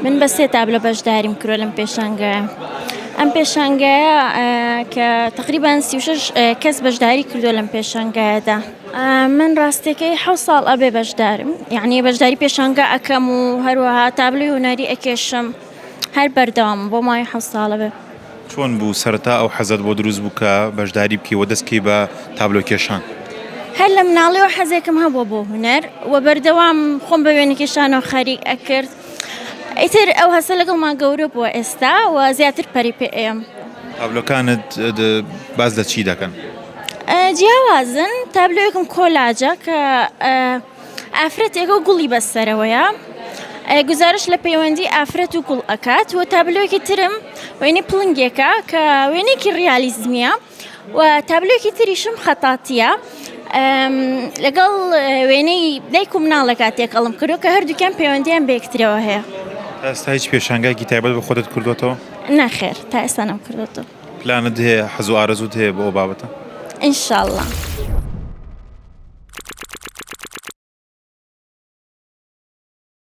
من بە سێ تابلۆ بەشداریم کردووە لەم پێشانگایە. ئەم پێشانگایە کە تقریبان 36 کەس بەشداری کردووە لەم پێشانگایەدا. من ڕاستیەکەی 7 ساڵ ئەبێ بەشدارم، یعنی بەشداری پێشانگا ئەکەم و هەروەها تابلۆی هونەری ئەکێشم، هەر بەردەوام بۆ مای 7 ساڵە بێ. چۆن بوو سەرەتا ئەو حەزت بۆ دروست بوو کە بەشداری بکەیت و دەستکەی بە تابلۆ کێشان؟ هەر لە مناڵیەوە حەزێکم هەبووە بۆ هونەر و بەردەوام خۆم بە وێنە کێشانەوە خەریک ئەکرد. ئیتر ئەو هەسە لەگەڵمان گەورە بووە ئێستا و زیاتر پەری پێ ئێم. تابلۆکانت باز لە چی دەکەن؟ جیاوازن، تابلۆیەکم کۆلاجە کە ئافرەتێکە و گوڵی بەسەرەوەیە، گزارش لە پەیوەندی ئافرەت و گوڵ ئەکات و تابلۆیەکی ترم وێنەی پڵنگێکە کە وێنێکی ڕیالیزمیە و تابلۆیەکی تریشم خەتاتیە لەگەڵ وێنەی دایک و مناڵە کاتێک ئەڵم کردو کە هەردووکیان پەیوەندیان بە یەکترەوە هەیە. تا ئێستا هیچ پێشانگایەکی تایبەت بە خۆتت کردووەتەوە؟ نەخێر، تا ئێستا نەم کردووەتەوە. پلانت هەیە، حەز و ئارەزوت هەیە بۆ ئەو بابەتە؟ ئینشاءڵڵا.